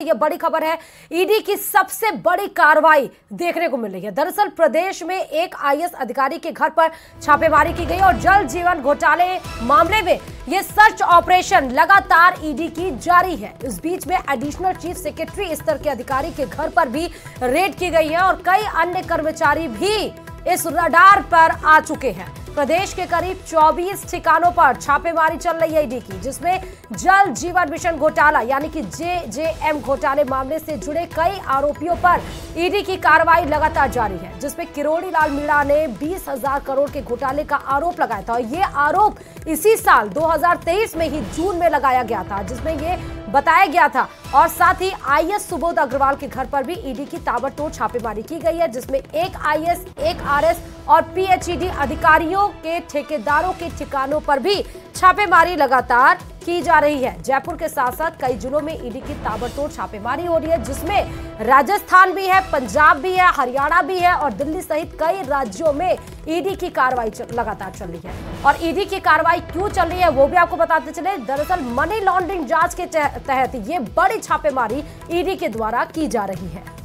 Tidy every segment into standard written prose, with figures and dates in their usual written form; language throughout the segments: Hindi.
यह बड़ी खबर है, ईडी की सबसे बड़ी कार्रवाई देखने को मिल रही है। दरअसल प्रदेश में एक आईएएस अधिकारी के घर पर छापेमारी की गई और जल जीवन घोटाले मामले में यह सर्च ऑपरेशन लगातार ईडी की जारी है। इस बीच में एडिशनल चीफ सेक्रेटरी स्तर के अधिकारी के घर पर भी रेड की गई है और कई अन्य कर्मचारी भी इस रडार पर आ चुके हैं। प्रदेश के करीब 24 ठिकानों पर छापेमारी चल रही है ईडी की, जिसमें जल जीवन मिशन घोटाला यानी कि जेजेएम घोटाले मामले से जुड़े कई आरोपियों पर ईडी की कार्रवाई लगातार जारी है, जिसमें किरोड़ी लाल मीणा ने 20,000 करोड़ के घोटाले का आरोप लगाया था। और ये आरोप इसी साल 2023 में ही जून में लगाया गया था, जिसमें ये बताया गया था। और साथ ही आईएएस सुबोध अग्रवाल के घर पर भी ईडी की ताबड़तोड़ छापेमारी की गई है, जिसमें एक आईएएस, एक आरएस और पीएचईडी अधिकारियों के ठेकेदारों के ठिकानों पर भी छापेमारी लगातार की जा रही है। जयपुर के साथ साथ कई जिलों में ईडी की ताबड़तोड़ छापेमारी हो रही है, जिसमें राजस्थान भी है, पंजाब भी है, हरियाणा भी है और दिल्ली सहित कई राज्यों में ईडी की कार्रवाई लगातार चल रही है। और ईडी की कार्रवाई क्यों चल रही है वो भी आपको बताते चले। दरअसल मनी लॉन्ड्रिंग जांच के तहत ये बड़ी छापेमारी ईडी के द्वारा की जा रही है।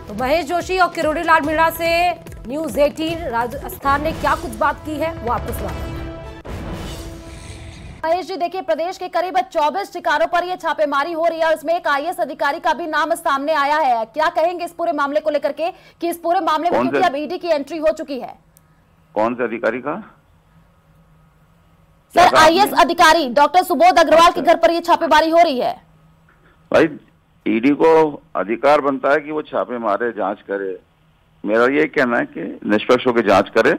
तो महेश जोशी और किरोड़ी लाल मीणा से न्यूज 18 राजस्थान ने क्या कुछ बात की है वो आपको सुनाते हैं। महेश जी, देखिए प्रदेश के करीब 24 ठिकानों पर यह छापेमारी हो रही है और इसमें एक आईएएस अधिकारी का भी नाम सामने आया है। क्या कहेंगे इस पूरे मामले को लेकर के कि इस पूरे मामले में क्योंकि अब ईडी की एंट्री हो चुकी है? कौन से अधिकारी का? सर, आईएएस अधिकारी डॉक्टर सुबोध अग्रवाल के घर पर यह छापेमारी हो रही है। भाई, ईडी को अधिकार बनता है कि वो छापे मारे, जांच करे। मेरा ये कहना है कि निष्पक्ष होकर जांच करे,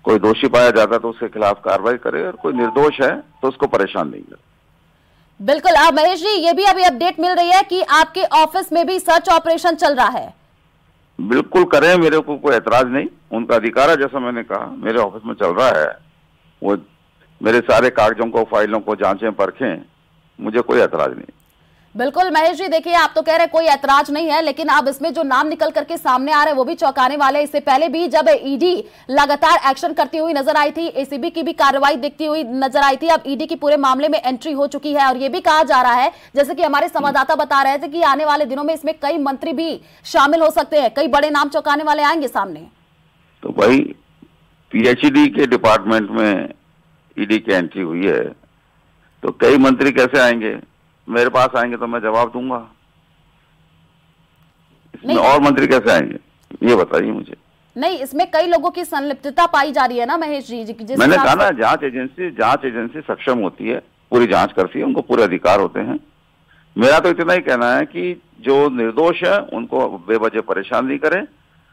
कोई दोषी पाया जाता है तो उसके खिलाफ कार्रवाई करे और कोई निर्दोष है तो उसको परेशान नहीं करे। बिल्कुल। महेश जी, ये भी अभी अपडेट मिल रही है कि आपके ऑफिस में भी सर्च ऑपरेशन चल रहा है। बिल्कुल करें, मेरे को कोई एतराज नहीं, उनका अधिकार है। जैसा मैंने कहा, मेरे ऑफिस में चल रहा है, वो मेरे सारे कागजों को, फाइलों को जांचें, परखें, मुझे कोई एतराज नहीं। बिल्कुल महेश जी, देखिए आप तो कह रहे हैं कोई ऐतराज नहीं है, लेकिन अब इसमें जो नाम निकल करके सामने आ रहे हैं वो भी चौंकाने वाले। इससे पहले भी जब ईडी लगातार एक्शन करती हुई नजर आई थी, एसीबी की भी कार्रवाई दिखती हुई नजर आई थी, अब ईडी की पूरे मामले में एंट्री हो चुकी है। और ये भी कहा जा रहा है, जैसे कि हमारे संवाददाता बता रहे थे, कि आने वाले दिनों में इसमें कई मंत्री भी शामिल हो सकते हैं, कई बड़े नाम चौंकाने वाले आएंगे सामने। तो भाई, पीएचडी के डिपार्टमेंट में ईडी की एंट्री हुई है तो कई मंत्री कैसे आएंगे? मेरे पास आएंगे तो मैं जवाब दूंगा। इसमें और मंत्री कैसे आएंगे ये बताइए मुझे। नहीं, इसमें कई लोगों की संलिप्तता पाई जा रही है ना महेश जी। मैंने कहा ना, जांच एजेंसी सक्षम होती है, पूरी जांच करती है, उनको पूरे अधिकार होते हैं। मेरा तो इतना ही कहना है कि जो निर्दोष है उनको बेवजह परेशान नहीं करें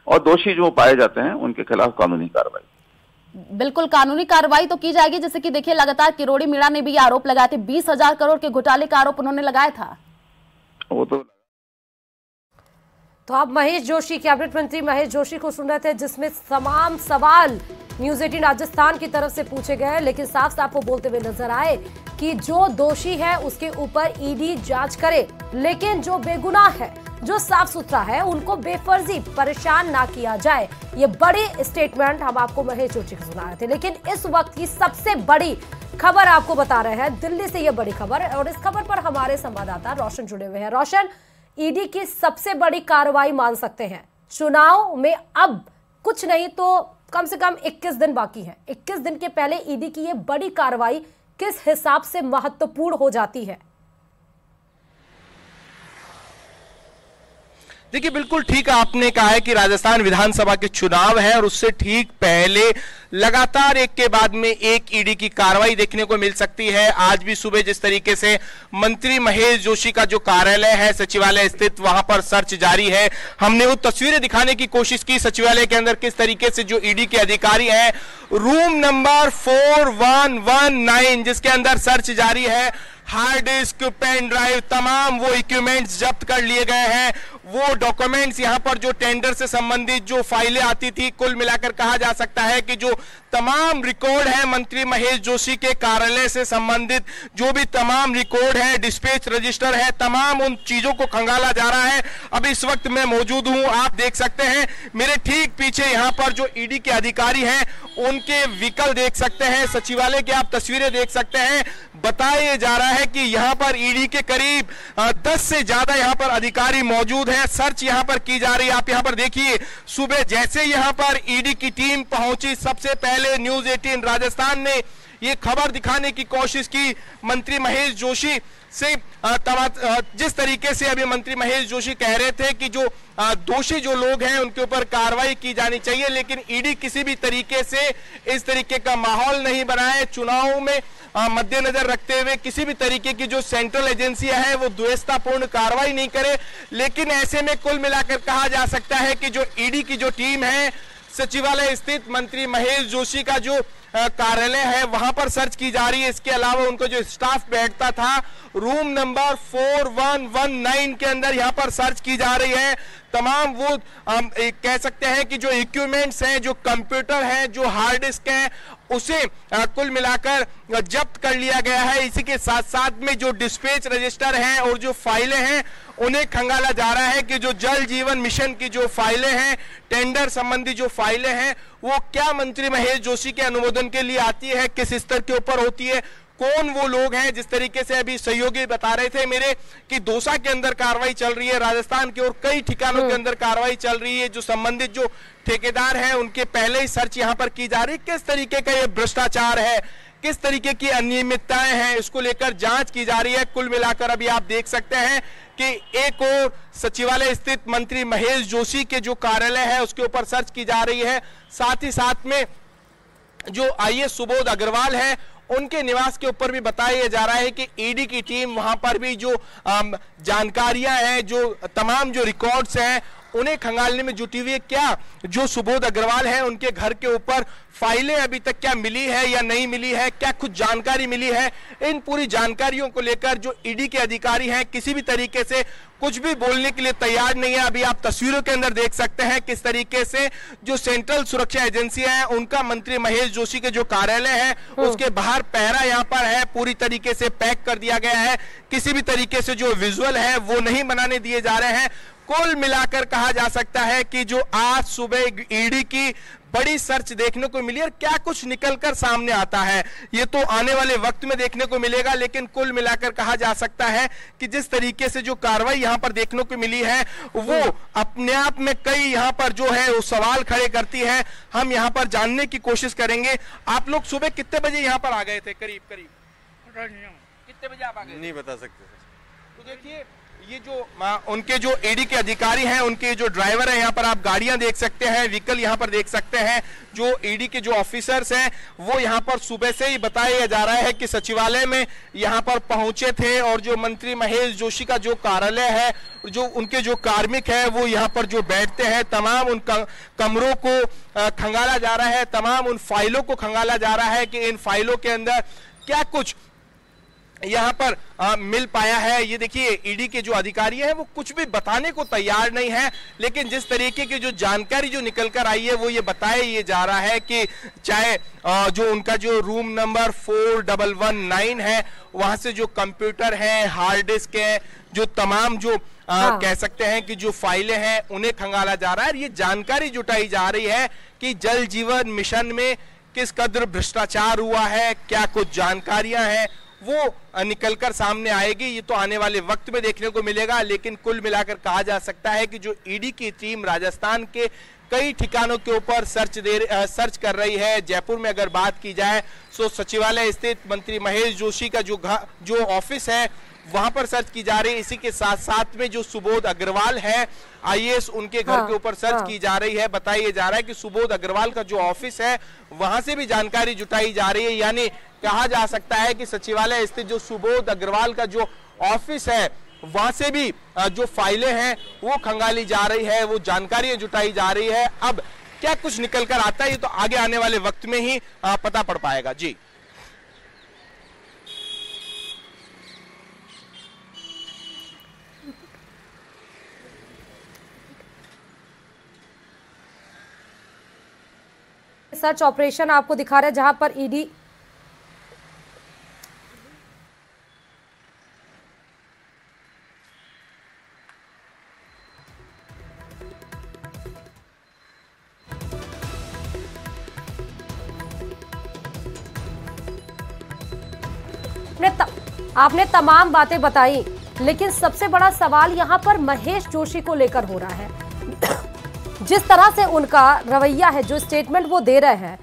और दोषी जो पाए जाते हैं उनके खिलाफ कानूनी कार्रवाई। बिल्कुल, कानूनी कार्रवाई तो की जाएगी। जैसे कि देखिए लगातार किरोड़ी मीणा ने भी आरोप लगाए थे, 20,000 करोड़ के घोटाले का आरोप उन्होंने लगाया था। वो तो आप महेश जोशी, कैबिनेट मंत्री महेश जोशी को सुन रहे थे, जिसमें तमाम सवाल न्यूज 18 राजस्थान की तरफ से पूछे गए, लेकिन साफ साफ वो बोलते हुए नजर आए कि जो दोषी है उसके ऊपर ईडी जांच करे, लेकिन जो बेगुनाह है, जो साफ सुथरा है, उनको बेफर्जी परेशान ना किया जाए। ये बड़ी स्टेटमेंट हम आपको महेश जोशी को सुना रहे थे। लेकिन इस वक्त की सबसे बड़ी खबर आपको बता रहे हैं, दिल्ली से ये बड़ी खबर है और इस खबर पर हमारे संवाददाता रोशन जुड़े हुए हैं। रोशन, ईडी की सबसे बड़ी कार्रवाई मान सकते हैं, चुनाव में अब कुछ नहीं तो कम से कम 21 दिन बाकी है। 21 दिन के पहले ईडी की ये बड़ी कार्रवाई किस हिसाब से महत्वपूर्ण हो जाती है? देखिए, बिल्कुल ठीक आपने कहा है कि राजस्थान विधानसभा के चुनाव है और उससे ठीक पहले लगातार एक के बाद में एक ईडी की कार्रवाई देखने को मिल सकती है। आज भी सुबह जिस तरीके से मंत्री महेश जोशी का जो कार्यालय है सचिवालय स्थित, वहां पर सर्च जारी है। हमने वो तस्वीरें दिखाने की कोशिश की सचिवालय के अंदर किस तरीके से जो ईडी के अधिकारी हैं, रूम नंबर 4119 जिसके अंदर सर्च जारी है, हार्ड डिस्क, पेन ड्राइव, तमाम वो इक्विपमेंट्स जब्त कर लिए गए हैं। वो डॉक्यूमेंट्स यहाँ पर जो टेंडर से संबंधित जो फाइलें आती थी, कुल मिलाकर कहा जा सकता है कि जो तमाम रिकॉर्ड है मंत्री महेश जोशी के कार्यालय से संबंधित, जो भी तमाम रिकॉर्ड है, डिस्पैच रजिस्टर है, तमाम उन चीजों को खंगाला जा रहा है। अब इस वक्त मैं मौजूद हूं, आप देख सकते हैं मेरे ठीक पीछे यहाँ पर जो ईडी के अधिकारी हैं उनके व्हीकल देख सकते हैं, सचिवालय की आप तस्वीरें देख सकते हैं। बताया जा रहा है कि यहाँ पर ईडी के करीब 10 से ज्यादा यहाँ पर अधिकारी मौजूद हैं। सर्च यहाँ पर की जा रही है। आप यहाँ पर देखिए, सुबह जैसे यहाँ पर ईडी की टीम पहुंची, सबसे पहले न्यूज 18 राजस्थान ने ये खबर दिखाने की कोशिश की मंत्री महेश जोशी से। जिस तरीके से अभी मंत्री महेश जोशी कह रहे थे कि जो दोषी जो लोग हैं उनके ऊपर कार्रवाई की जानी चाहिए, लेकिन ईडी किसी भी तरीके से इस तरीके का माहौल नहीं बनाए। चुनाव में मद्देनजर रखते हुए किसी भी तरीके की जो सेंट्रल एजेंसियां हैं वो द्वेषतापूर्ण कार्रवाई नहीं करे। लेकिन ऐसे में कुल मिलाकर कहा जा सकता है कि जो ईडी की जो टीम है, सचिवालय स्थित मंत्री महेश जोशी का जो कार्यालय है वहां पर सर्च की जा रही है। इसके अलावा उनको जो स्टाफ बैठता था रूम नंबर 4119 के अंदर यहाँ पर सर्च की जा रही है। तमाम वो कह सकते हैं कि जो इक्विपमेंट्स हैं, जो कंप्यूटर हैं, जो हार्ड डिस्क हैं, उसे कुल मिलाकर जब्त कर लिया गया है। इसी के साथ साथ में जो डिस्पैच रजिस्टर हैं और जो फाइलें हैं उन्हें खंगाला जा रहा है कि जो जल जीवन मिशन की जो फाइलें हैं, टेंडर संबंधी जो फाइलें हैं, वो क्या मंत्री महेश जोशी के अनुमोदन के लिए आती है, किस स्तर के ऊपर होती है, कौन वो लोग हैं। जिस तरीके से अभी सहयोगी बता रहे थे मेरे कि दौसा के अंदर कार्रवाई चल रही है, राजस्थान के और कई ठिकानों के अंदर कार्रवाई चल रही है। जो संबंधित जो ठेकेदार हैं उनके पहले ही सर्च यहां पर की जा रही है। किस तरीके का ये भ्रष्टाचार है, किस तरीके की अनियमितताएं हैं, इसको लेकर जांच की जा रही है। कुल मिलाकर अभी आप देख सकते हैं कि एक और सचिवालय स्थित मंत्री महेश जोशी के जो कार्यालय है उसके ऊपर सर्च की जा रही है। साथ ही साथ में जो आईएएस सुबोध अग्रवाल है उनके निवास के ऊपर भी बताया जा रहा है कि ईडी की टीम वहां पर भी जो जानकारियां हैं, जो तमाम जो रिकॉर्ड्स हैं उन्हें खंगालने में जुटी हुई है। क्या जो सुबोध अग्रवाल है उनके घर के ऊपर फाइलें अभी तक क्या मिली है या नहीं मिली है, क्या कुछ जानकारी मिली है, इन पूरी जानकारियों को लेकर जो ईडी के अधिकारी हैं किसी भी तरीके से कुछ भी बोलने के लिए तैयार नहीं है। अभी आप तस्वीरों के अंदर देख सकते हैं किस तरीके से जो सेंट्रल सुरक्षा एजेंसियां हैं उनका मंत्री महेश जोशी के जो कार्यालय है उसके बाहर पहरा यहां पर है, पूरी तरीके से पैक कर दिया गया है। किसी भी तरीके से जो विजुअल है वो नहीं बनाने दिए जा रहे हैं। कुल मिलाकर कहा जा सकता है कि जो आज सुबह ईडी की बड़ी सर्च देखने को मिली और क्या कुछ निकलकर सामने आता है ये तो आने वाले वक्त में देखने को मिलेगा। लेकिन कुल मिलाकर कहा जा सकता है कि जिस तरीके से जो कार्रवाई यहां पर देखने को मिली है वो अपने आप में कई यहां पर जो है वो सवाल खड़े करती है। हम यहां पर जानने की कोशिश करेंगे। आप लोग सुबह कितने बजे यहां पर आ गए थे? करीब कितने बजे आप आ गए? नहीं बता सकते। तो देखिए ये जो उनके जो ईडी के अधिकारी हैं, उनके जो ड्राइवर हैं, यहाँ पर आप गाड़ियां देख सकते हैं, व्हीकल यहाँ पर देख सकते हैं। जो ईडी के जो ऑफिसर्स हैं वो यहाँ पर सुबह से ही बताया जा रहा है कि सचिवालय में यहाँ पर पहुंचे थे और जो मंत्री महेश जोशी का जो कार्यालय है, जो उनके जो कार्मिक है वो यहाँ पर जो बैठते हैं, तमाम उन कमरों को खंगाला जा रहा है, तमाम उन फाइलों को खंगाला जा रहा है कि इन फाइलों के अंदर क्या कुछ यहां पर मिल पाया है। ये देखिए ईडी के जो अधिकारी हैं वो कुछ भी बताने को तैयार नहीं है। लेकिन जिस तरीके की जो जानकारी जो निकल कर आई है वो ये बताया ये जा रहा है कि चाहे जो उनका जो रूम नंबर 4119 है वहां से जो कंप्यूटर है, हार्ड डिस्क है, जो तमाम जो कह सकते हैं कि जो फाइलें हैं उन्हें खंगाला जा रहा है। ये जानकारी जुटाई जा रही है कि जल जीवन मिशन में किस कदर भ्रष्टाचार हुआ है, क्या कुछ जानकारियां हैं वो निकलकर सामने आएगी। ये तो आने वाले वक्त में देखने को मिलेगा। लेकिन कुल मिलाकर कहा जा सकता है कि जो ईडी की टीम राजस्थान के कई ठिकानों के ऊपर सर्च कर रही है। जयपुर में अगर बात की जाए तो सचिवालय स्थित मंत्री महेश जोशी का जो ऑफिस है वहां पर सर्च की जा रही है। इसी के साथ साथ में जो सुबोध अग्रवाल है आईएएस, उनके घर के ऊपर सर्च की जा रही है। बताया जा रहा है कि सुबोध अग्रवाल का जो ऑफिस है वहां से भी जानकारी जुटाई जा रही है। यानी कहा जा सकता है कि सचिवालय स्थित जो सुबोध अग्रवाल का जो ऑफिस है वहां से भी जो फाइलें हैं वो खंगाली जा रही है, वो जानकारियां जुटाई जा रही है। अब क्या कुछ निकल कर आता है ये तो आगे आने वाले वक्त में ही पता पड़ पाएगा। जी सर्च ऑपरेशन आपको दिखा रहे हैं जहां पर ईडी आपने तमाम बातें बताई, लेकिन सबसे बड़ा सवाल यहां पर महेश जोशी को लेकर हो रहा है। जिस तरह से उनका रवैया है, जो स्टेटमेंट वो दे रहे हैं,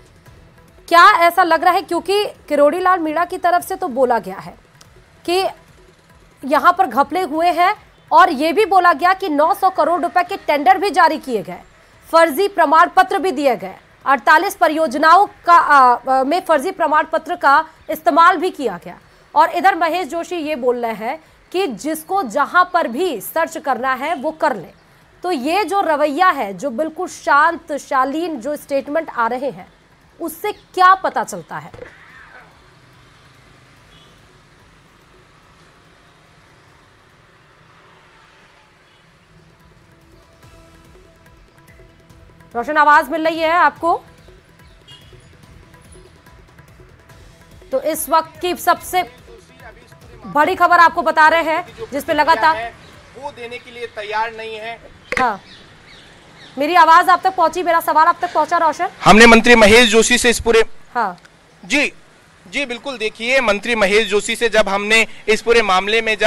क्या ऐसा लग रहा है, क्योंकि किरोड़ी लाल मीणा की तरफ से तो बोला गया है कि यहां पर घपले हुए हैं और यह भी बोला गया कि 900 करोड़ रुपए के टेंडर भी जारी किए गए, फर्जी प्रमाण पत्र भी दिए गए, 48 परियोजनाओं का में फर्जी प्रमाण पत्र का इस्तेमाल भी किया गया। और इधर महेश जोशी ये बोल रहे हैं कि जिसको जहां पर भी सर्च करना है वो कर ले। तो ये जो रवैया है, जो बिल्कुल शांत शालीन जो स्टेटमेंट आ रहे हैं, उससे क्या पता चलता है? रोशन, आवाज मिल रही है आपको? तो इस वक्त की सबसे बड़ी खबर आपको बता रहे हैं, जिसपे लगातार वो देने के लिए तैयार नहीं है। हाँ, मेरी आवाज आप तक पहुंची, मेरा सवाल आप तक पहुंचा रोशन? हमने मंत्री महेश जोशी से इस पूरे जी बिल्कुल, देखिए मंत्री महेश जोशी से जब हमने इस पूरे मामले में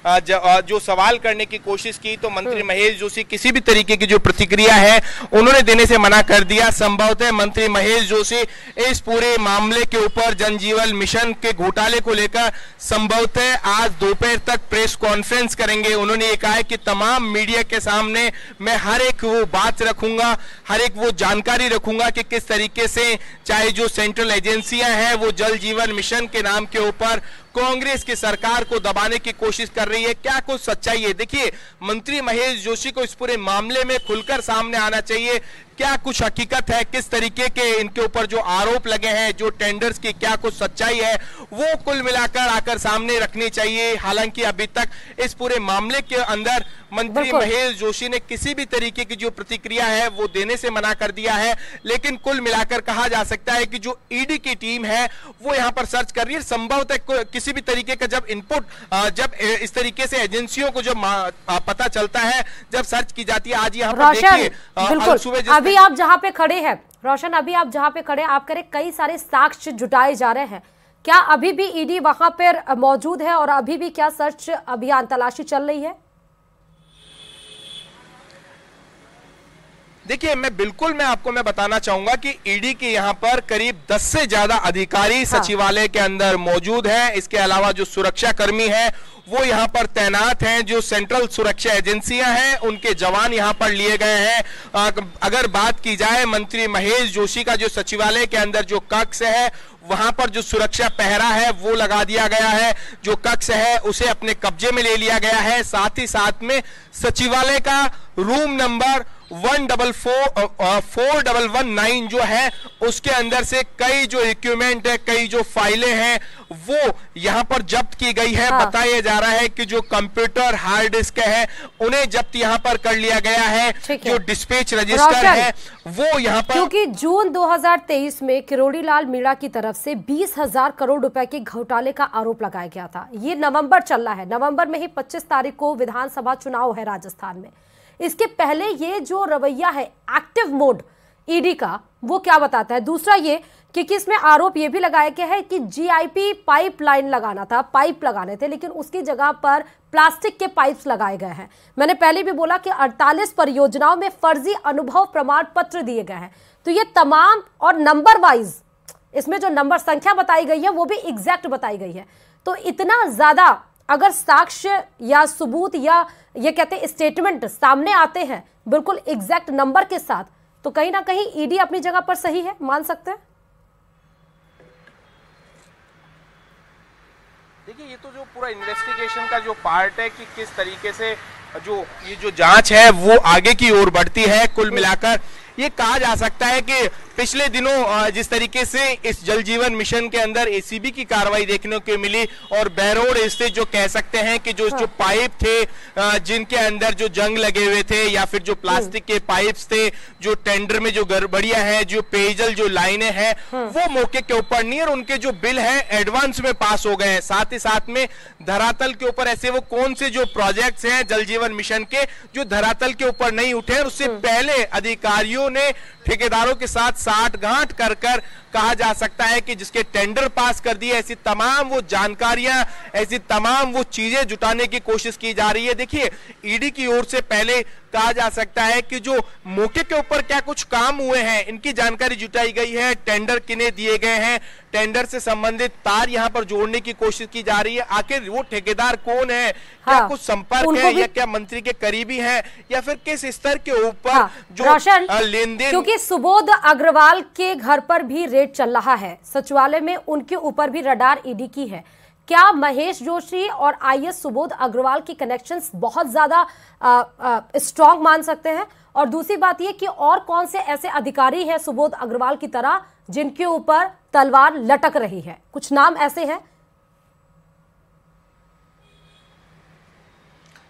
जो सवाल करने की कोशिश की, तो मंत्री महेश जोशी किसी भी तरीके की जो प्रतिक्रिया है उन्होंने देने से मना कर दिया। संभवतः मंत्री महेश जोशी इस पूरे मामले के ऊपर जनजीवन मिशन के घोटाले को लेकर संभवतः आज दोपहर तक प्रेस कॉन्फ्रेंस करेंगे। उन्होंने ये कहा है कि तमाम मीडिया के सामने मैं हर एक वो बात रखूंगा, हर एक वो जानकारी रखूंगा कि किस तरीके से चाहे जो सेंट्रल एजेंसियां हैं वो जल जीवन मिशन के नाम के ऊपर कांग्रेस की सरकार को दबाने की कोशिश कर रही है, क्या कुछ सच्चाई है। देखिए, मंत्री महेश जोशी को इस पूरे मामले में खुलकर सामने आना चाहिए, क्या कुछ हकीकत है, किस तरीके के इनके ऊपर जो आरोप लगे हैं, जो टेंडर्स की क्या कुछ सच्चाई है, वो कुल मिलाकर आकर सामने रखनी चाहिए। हालांकि अभी तक इस पूरे मामले के अंदर मंत्री महेश जोशी ने किसी भी तरीके की जो प्रतिक्रिया है वो देने से मना कर दिया है, लेकिन कुल मिलाकर कहा जा सकता है कि जो ईडी की टीम है वो यहाँ पर सर्च कर रही है। संभवतः किसी भी तरीके का जब इनपुट, जब इस तरीके से एजेंसियों को जब पता चलता है, जब सर्च की जाती है, आज यहाँ पर देखिए सुबह अभी आप जहां पे खड़े हैं रोशन, अभी आप जहां पे खड़े आप करें, कई सारे साक्ष्य जुटाए जा रहे हैं, क्या अभी भी ईडी वहां पर मौजूद है और अभी भी क्या सर्च अभियान तलाशी चल रही है? देखिए, मैं आपको बताना चाहूंगा कि ईडी के यहाँ पर करीब 10 से ज्यादा अधिकारी सचिवालय के अंदर मौजूद हैं। इसके अलावा जो सुरक्षा कर्मी हैं वो यहाँ पर तैनात हैं, जो सेंट्रल सुरक्षा एजेंसियां हैं उनके जवान यहाँ पर लिए गए हैं। अगर बात की जाए मंत्री महेश जोशी का जो सचिवालय के अंदर जो कक्ष है, वहां पर जो सुरक्षा पहरा है वो लगा दिया गया है, जो कक्ष है उसे अपने कब्जे में ले लिया गया है। साथ ही साथ में सचिवालय का रूम नंबर 4119 जो है उसके अंदर से कई जो इक्विपमेंट है, कई जो फाइलें हैं वो यहां पर जब्त की गई है। बताया जा रहा है कि जो कंप्यूटर, हार्ड डिस्क है उन्हें जब्त यहां पर कर लिया गया है। जो डिस्पैच रजिस्टर है वो यहां पर, क्योंकि जून 2023 में किरोड़ी लाल मीणा की तरफ से 20,000 करोड़ रुपए के घोटाले का आरोप लगाया गया था। ये नवंबर चल रहा है, नवंबर में ही 25 तारीख को विधानसभा चुनाव है राजस्थान में। इसके पहले ये जो रवैया है एक्टिव मोड ईडी का, वो क्या बताता है? दूसरा ये कि इसमें आरोप ये भी लगाया गया है कि जीआईपी पाइपलाइन लगाना था, पाइप लगाने थे, लेकिन उसकी जगह पर प्लास्टिक के पाइप्स लगाए गए हैं। मैंने पहले भी बोला कि 48 परियोजनाओं में फर्जी अनुभव प्रमाण पत्र दिए गए हैं। तो ये तमाम, और नंबर वाइज इसमें जो नंबर संख्या बताई गई है वो भी एग्जैक्ट बताई गई है। तो इतना ज्यादा अगर साक्ष्य या सबूत या ये कहते हैं स्टेटमेंट सामने आते हैं बिल्कुल एग्जैक्ट नंबर के साथ, तो कहीं ना कहीं ईडी अपनी जगह पर सही है, मान सकते हैं। देखिए, ये तो जो पूरा इन्वेस्टिगेशन का जो पार्ट है कि किस तरीके से जो ये जो जांच है वो आगे की ओर बढ़ती है। कुल मिलाकर ये कहा जा सकता है कि पिछले दिनों जिस तरीके से इस जल जीवन मिशन के अंदर एसीबी की कार्रवाई देखने को मिली और बहरोड स्थित जो कह सकते हैं कि जो पाइप थे जिनके अंदर जो जंग लगे हुए थे या फिर जो प्लास्टिक के पाइप्स थे, जो टेंडर में जो गड़बड़ियां हैं, जो पेयजल जो लाइनें हैं वो मौके के ऊपर नहीं और उनके जो बिल है एडवांस में पास हो गए हैं। साथ ही साथ में धरातल के ऊपर ऐसे वो कौन से जो प्रोजेक्ट्स हैं जल जीवन मिशन के जो धरातल के ऊपर नहीं उठे और उससे पहले अधिकारियों ने ठेकेदारों के साथ साठगांठ कर कहा जा सकता है कि जिसके टेंडर पास कर दिए, ऐसी तमाम वो जानकारियां, ऐसी तमाम वो चीजें जुटाने की कोशिश की जा रही है। देखिए ईडी की ओर से पहले कहा जा सकता है कि जो मौके के ऊपर क्या कुछ काम हुए हैं इनकी जानकारी जुटाई गई है, टेंडर किन्हें दिए गए हैं, टेंडर से संबंधित तार यहां पर जोड़ने की कोशिश की जा रही है। आखिर वो ठेकेदार कौन है, क्या कुछ संपर्क है या क्या मंत्री के करीबी है या फिर किस स्तर के ऊपर जो लेन देन। क्योंकि सुबोध अग्रवाल के घर पर भी रेड चल रहा है, सचिवालय में उनके ऊपर भी रडार ईडी की है। क्या महेश जोशी और आईएएस सुबोध अग्रवाल की कनेक्शंस बहुत ज्यादा स्ट्रांग मान सकते हैं? और दूसरी बात यह कि और कौन से ऐसे अधिकारी हैं सुबोध अग्रवाल की तरह जिनके ऊपर तलवार लटक रही है? कुछ नाम ऐसे हैं।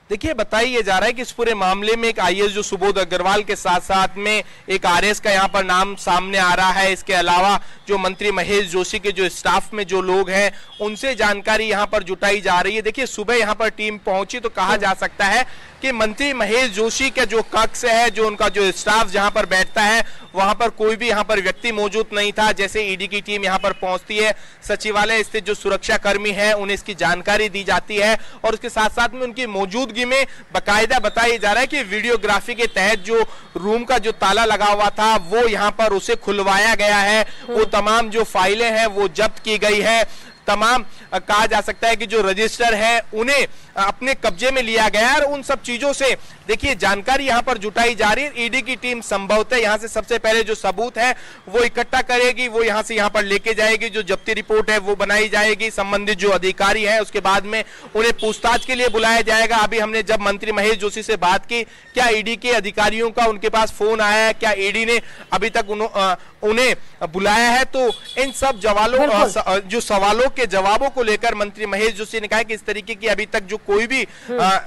देखिए बताइए जा रहा है कि इस पूरे मामले में एक आईएएस जो सुबोध अग्रवाल के साथ साथ में एक आरएस का यहाँ पर नाम सामने आ रहा है। इसके अलावा जो मंत्री महेश जोशी के जो स्टाफ में जो लोग हैं उनसे जानकारी यहाँ पर जुटाई जा रही है। देखिए सुबह यहाँ पर टीम पहुंची तो कहा जा सकता है कि मंत्री महेश जोशी का जो कक्ष है, जो उनका जो स्टाफ जहां पर बैठता है वहां पर कोई भी यहां पर व्यक्ति मौजूद नहीं था। जैसे ईडी की टीम यहां पर पहुंचती है, सचिवालय स्थित जो सुरक्षा कर्मी है उन्हें इसकी जानकारी दी जाती है और उसके साथ साथ में उनकी मौजूदगी में बाकायदा बताया जा रहा है कि वीडियोग्राफी के तहत जो रूम का जो ताला लगा हुआ था वो यहाँ पर उसे खुलवाया गया है। वो तमाम जो फाइलें हैं वो जब्त की गई है। तमाम कहा जा सकता है कि जो रजिस्टर है उन्हें अपने कब्जे में लिया गया है और उन सब चीजों से देखिए जानकारी यहां पर जुटाई जा रही है। ईडी की टीम संभवतः यहां से सबसे पहले जो सबूत है वो इकट्ठा करेगी, वो यहां से यहां पर लेके जाएगी, जो जब्ती रिपोर्ट है वो बनाई जाएगी, संबंधित जो अधिकारी है उसके बाद में उन्हें पूछताछ के लिए बुलाया जाएगा। अभी हमने जब मंत्री महेश जोशी से बात की, क्या ईडी के अधिकारियों का उनके पास फोन आया है, क्या ईडी ने अभी तक उन्हें बुलाया है? तो इन सब जो सवालों के जवाबों को लेकर मंत्री महेश जोशी ने कहा कि इस तरीके की अभी तक जो कोई भी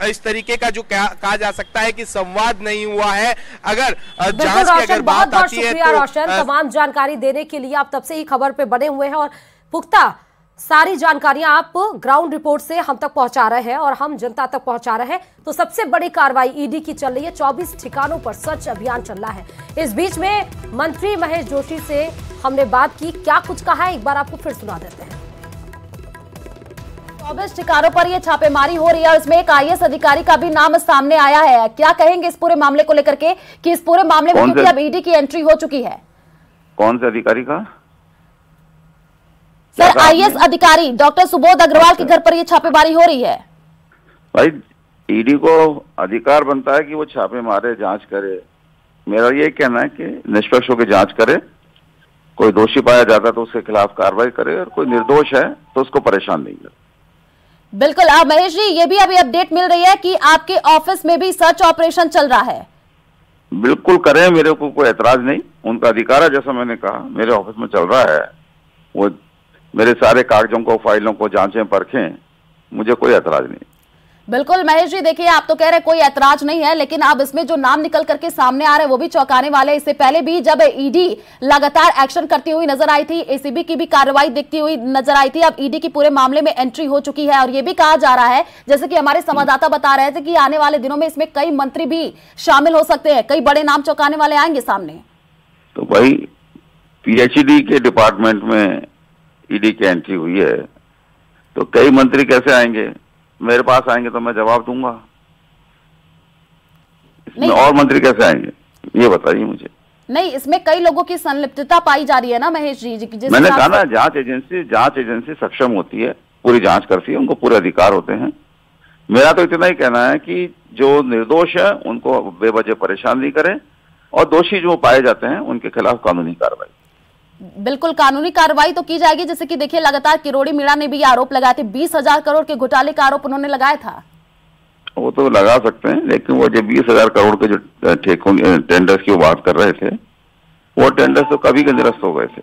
इस तरीके का जो कहा जा सकता है कि संवाद नहीं हुआ है। अगर जांच की अगर बात आती है तो रोशन तमाम जानकारी देने के लिए आप तब से ही खबर पे बने हुए हैं और पुख्ता सारी जानकारियां आप ग्राउंड रिपोर्ट से हम तक पहुंचा रहे हैं और हम जनता तक पहुंचा रहे हैं। तो सबसे बड़ी कार्रवाई ईडी की चल रही है, 24 ठिकानों पर सर्च अभियान चल रहा है। इस बीच में मंत्री महेश जोशी से हमने बात की, क्या कुछ कहा है एक बार आपको फिर सुना देते हैं। 24 ठिकानों पर यह छापेमारी हो रही है और इसमें एक आईएएस अधिकारी का भी नाम सामने आया है। क्या कहेंगे इस पूरे मामले को लेकर के कि इस पूरे मामले में क्योंकि अब ईडी की एंट्री हो चुकी है? कौन से अधिकारी का? सर आईएएस अधिकारी डॉक्टर सुबोध अग्रवाल के घर पर यह छापेमारी हो रही है। भाई ईडी को अधिकार बनता है कि वो छापे मारे, जांच करे। मेरा यही कहना है कि निष्पक्ष होकर जांच करे, कोई दोषी पाया जाता तो उसके खिलाफ कार्रवाई करे और कोई निर्दोष है तो उसको परेशान नहीं करे। बिल्कुल महेश जी, ये भी अभी अपडेट मिल रही है कि आपके ऑफिस में भी सर्च ऑपरेशन चल रहा है। बिल्कुल करें, मेरे को कोई एतराज नहीं, उनका अधिकार है। जैसा मैंने कहा मेरे ऑफिस में चल रहा है, वो मेरे सारे कागजों को, फाइलों को जांचें, परखें, मुझे कोई एतराज नहीं। बिल्कुल महेश जी, देखिए आप तो कह रहे हैं कोई ऐतराज नहीं है, लेकिन अब इसमें जो नाम निकल करके सामने आ रहे हैं वो भी चौंकाने वाले। इससे पहले भी जब ईडी लगातार एक्शन करती हुई नजर आई थी, एसीबी की भी कार्रवाई दिखती हुई नजर आई थी, अब ईडी की पूरे मामले में एंट्री हो चुकी है और ये भी कहा जा रहा है, जैसे कि हमारे संवाददाता बता रहे थे, कि आने वाले दिनों में इसमें कई मंत्री भी शामिल हो सकते हैं, कई बड़े नाम चौंकाने वाले आएंगे सामने। तो भाई पीएचडी के डिपार्टमेंट में ईडी की एंट्री हुई है तो कई मंत्री कैसे आएंगे? मेरे पास आएंगे तो मैं जवाब दूंगा। इसमें और मंत्री कैसे आएंगे ये बताइए मुझे। नहीं, इसमें कई लोगों की संलिप्तता पाई जा रही है ना महेश जी। मैंने कहा ना, जांच एजेंसी सक्षम होती है, पूरी जांच करती है, उनको पूरे अधिकार होते हैं। मेरा तो इतना ही कहना है कि जो निर्दोष है उनको बेवजह परेशान नहीं करें और दोषी जो पाए जाते हैं उनके खिलाफ कानूनी कार्रवाई। बिल्कुल कानूनी कार्रवाई तो की जाएगी। जैसे कि देखिए लगातार किरोड़ी मीणा ने भी आरोप लगाए थे, 20,000 करोड़ के घोटाले का आरोप उन्होंने लगाया था। वो तो लगा सकते हैं, लेकिन वो जो 20,000 करोड़ के जो टेंडर्स की बात कर रहे थे वो टेंडर तो कभी के निरस्त हो गए थे।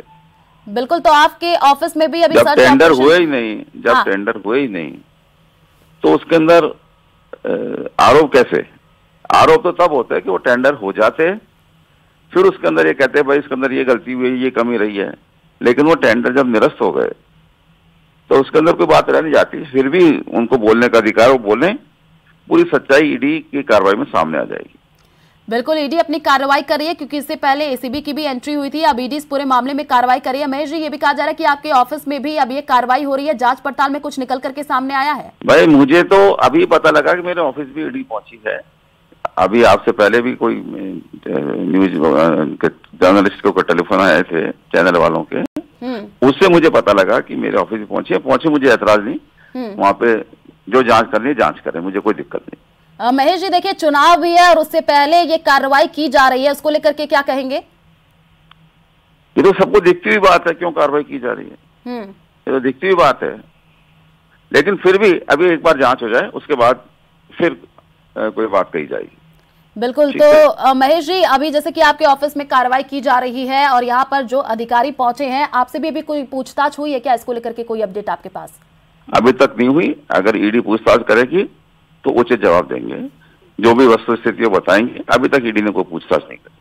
बिल्कुल, तो आपके ऑफिस में भी अभी जब सर्च टेंडर ऑपरेशन- हुए ही नहीं, जब हाँ। टेंडर हुए ही नहीं तो उसके अंदर आरोप कैसे? आरोप तो तब होता है कि वो टेंडर हो जाते, फिर उसके अंदर ये कहते हैं भाई इसके अंदर ये गलती हुई, ये कमी रही है, लेकिन वो टेंडर जब निरस्त हो गए तो उसके अंदर कोई बात रह नहीं जाती। फिर भी उनको बोलने का अधिकार, वो बोलें, पूरी सच्चाई ईडी की कार्रवाई में सामने आ जाएगी। बिल्कुल, ईडी अपनी कार्रवाई कर रही है, क्योंकि इससे पहले एसीबी की भी एंट्री हुई थी। अब ईडी इस पूरे मामले में कार्रवाई कर रही है। महेश जी, ये भी कहा जा रहा है कि आपके ऑफिस में भी अब ये कार्रवाई हो रही है, जांच पड़ताल में कुछ निकल करके सामने आया है? भाई मुझे तो अभी पता लगा कि मेरे ऑफिस भी ईडी पहुंची है। अभी आपसे पहले भी कोई न्यूज जर्नलिस्ट को टेलीफोन आए थे चैनल वालों के, उससे मुझे पता लगा कि मेरे ऑफिस में पहुंचे, मुझे ऐतराज नहीं। वहां पे जो जांच करनी है जांच करें, मुझे कोई दिक्कत नहीं। महेश जी, देखिए चुनाव भी है और उससे पहले ये कार्रवाई की जा रही है, उसको लेकर के क्या कहेंगे? ये तो सबको दिखती हुई बात है, क्यों कार्रवाई की जा रही है, ये तो दिखती हुई बात है। लेकिन फिर भी अभी एक बार जांच हो जाए, उसके बाद फिर कोई बात कही जाएगी। बिल्कुल, तो महेश जी, अभी जैसे कि आपके ऑफिस में कार्रवाई की जा रही है और यहाँ पर जो अधिकारी पहुंचे हैं, आपसे भी अभी कोई पूछताछ हुई है क्या? इसको लेकर के कोई अपडेट आपके पास? अभी तक नहीं हुई। अगर ईडी पूछताछ करेगी तो उचित जवाब देंगे, जो भी वस्तु स्थिति वो बताएंगे। अभी तक ईडी ने कोई पूछताछ नहीं करी।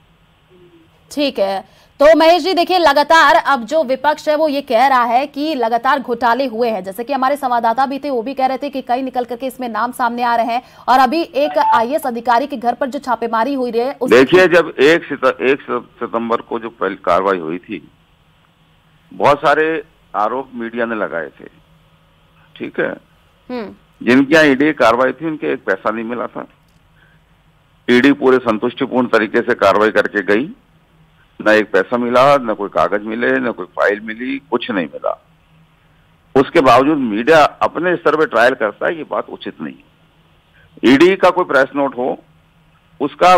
ठीक है, तो महेश जी देखिए, लगातार अब जो विपक्ष है वो ये कह रहा है कि लगातार घोटाले हुए हैं। जैसे कि हमारे संवाददाता भी थे, वो भी कह रहे थे कि कई निकल करके इसमें नाम सामने आ रहे हैं। और अभी एक आईएएस अधिकारी के घर पर जो छापेमारी हुई रही है, देखिए, जब 1 सितंबर को जो पहली कार्रवाई हुई थी, बहुत सारे आरोप मीडिया ने लगाए थे, ठीक है। जिनके यहाँ ईडी कार्रवाई थी उनके एक पैसा नहीं मिला था। ईडी पूरे संतुष्टिपूर्ण तरीके से कार्रवाई करके गई, न एक पैसा मिला, न कोई कागज मिले, न कोई फाइल मिली, कुछ नहीं मिला। उसके बावजूद मीडिया अपने स्तर पे ट्रायल करता है, ये बात उचित नहीं है। ईडी का कोई प्रेस नोट हो, उसका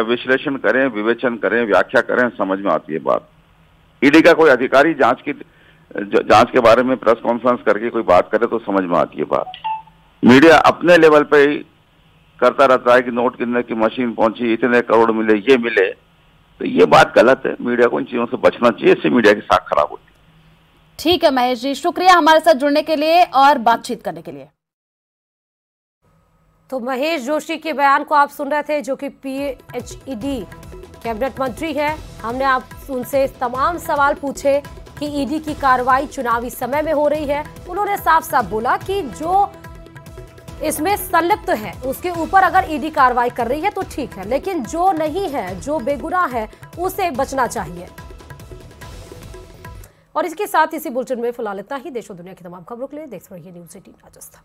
विश्लेषण करें, विवेचन करें, व्याख्या करें, समझ में आती है बात। ईडी का कोई अधिकारी जांच के बारे में प्रेस कॉन्फ्रेंस करके कोई बात करे तो समझ में आती है बात। मीडिया अपने लेवल पे ही करता रहता है कि नोट गिनने की मशीन पहुंची, इतने करोड़ मिले, ये मिले, तो ये बात गलत है। मीडिया को इन चीजों से बचना चाहिए, इससे मीडिया की साख खराब होती है। ठीक है महेश जी, शुक्रिया हमारे साथ जुड़ने के लिए और बातचीत करने के लिए। तो महेश जोशी के बयान को आप सुन रहे थे, जो कि पीएचईडी कैबिनेट मंत्री है। हमने आप उनसे तमाम सवाल पूछे कि ईडी की कार्रवाई चुनावी समय में हो रही है। उन्होंने साफ साफ बोला कि जो इसमें संलिप्त है उसके ऊपर अगर ईडी कार्रवाई कर रही है तो ठीक है, लेकिन जो नहीं है, जो बेगुनाह है, उसे बचना चाहिए। और इसके साथ इसी बुलेटिन में फिलहाल इतना ही। देश और दुनिया की तमाम खबरों के लिए देखते रहिए न्यूज़ 18 राजस्थान।